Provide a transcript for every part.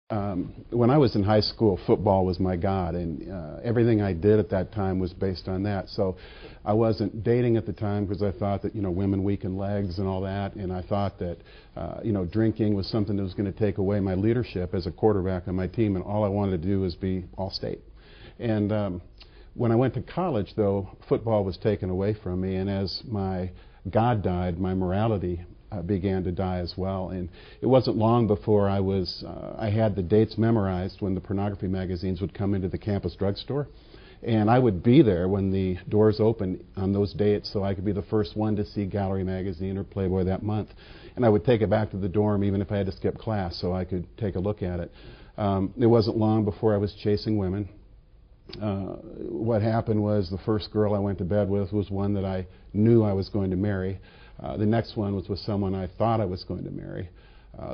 When I was in high school, football was my god, and everything I did at that time was based on that. So I wasn't dating at the time because I thought that, women weaken legs and all that, and I thought that, drinking was something that was going to take away my leadership as a quarterback on my team, and all I wanted to do was be all-state. And when I went to college, though, football was taken away from me, and as my God died, my morality began to die as well. And it wasn't long before I had the dates memorized when the pornography magazines would come into the campus drugstore. And I would be there when the doors opened on those dates so I could be the first one to see Gallery magazine or Playboy that month. And I would take it back to the dorm even if I had to skip class so I could take a look at it. It wasn't long before I was chasing women. What happened was the first girl I went to bed with was one that I knew I was going to marry. The next one was with someone I thought I was going to marry.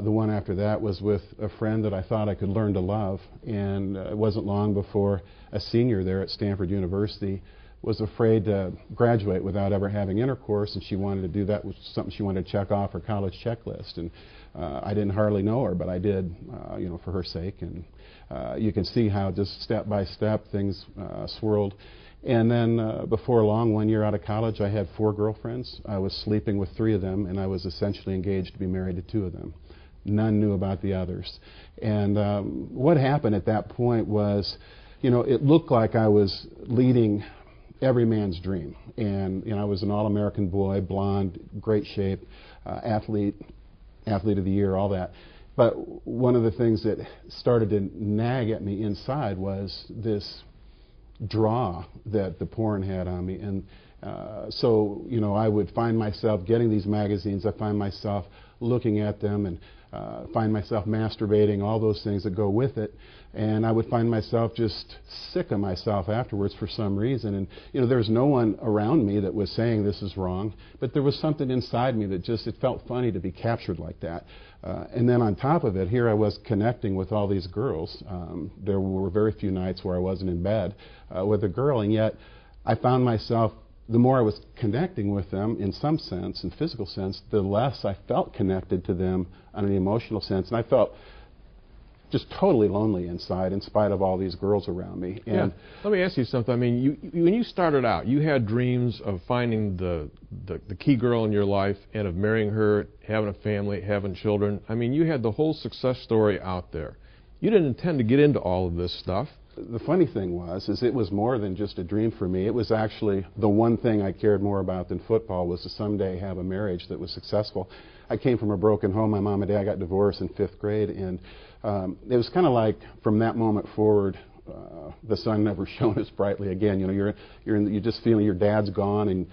The one after that was with a friend that I thought I could learn to love. And it wasn't long before a senior there at Stanford University was afraid to graduate without ever having intercourse, and she wanted to do that with something she wanted to check off her college checklist. And I didn't hardly know her, but I did, for her sake. And you can see how just step by step things swirled. And then before long, 1 year out of college, I had 4 girlfriends. I was sleeping with 3 of them, and I was essentially engaged to be married to 2 of them. None knew about the others. And what happened at that point was, it looked like I was leading every man's dream. And I was an all-American boy, blonde, great shape, athlete of the year, all that. But one of the things that started to nag at me inside was this draw that the porn had on me. And so I would find myself getting these magazines. I find myself looking at them and find myself masturbating, all those things that go with it. And I would find myself just sick of myself afterwards for some reason. And there was no one around me that was saying this is wrong, but there was something inside me that just, it felt funny to be captured like that. And then on top of it, here I was connecting with all these girls. There were very few nights where I wasn't in bed with a girl, and yet I found myself, the more I was connecting with them in some sense, in physical sense, the less I felt connected to them on an emotional sense. And I felt just totally lonely inside in spite of all these girls around me. And let me ask you something. I mean, when you started out, you had dreams of finding the key girl in your life and of marrying her, having a family, having children. I mean, you had the whole success story out there. You didn't intend to get into all of this stuff. The funny thing was, it was more than just a dream for me. It was actually the one thing I cared more about than football was to someday have a marriage that was successful. I came from a broken home. My mom and dad got divorced in 5th grade, and it was kind of like from that moment forward, the sun never shone as brightly again. You're just feeling your dad's gone, and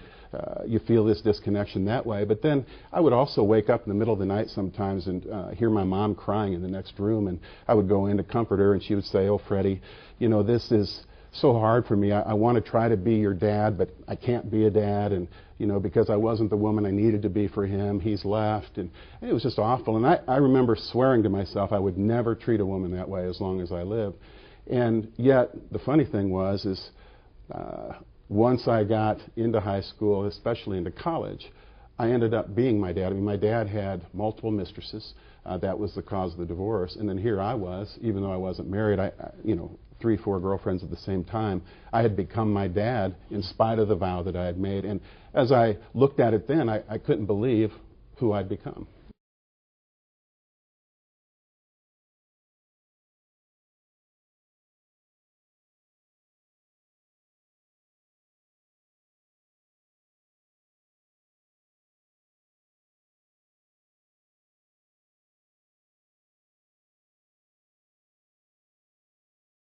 you feel this disconnection that way. But then I would also wake up in the middle of the night sometimes and hear my mom crying in the next room, and I would go in to comfort her, and she would say, "Oh, Freddie, this is so hard for me. I want to try to be your dad, but I can't be a dad, and because I wasn't the woman I needed to be for him, he's left." And it was just awful. And I remember swearing to myself I would never treat a woman that way as long as I lived. And yet the funny thing was once I got into high school, especially into college, I ended up being my dad. I mean, my dad had multiple mistresses. That was the cause of the divorce. And then here I was, even though I wasn't married, 3, 4 girlfriends at the same time. I had become my dad in spite of the vow that I had made. And as I looked at it then, I couldn't believe who I'd become.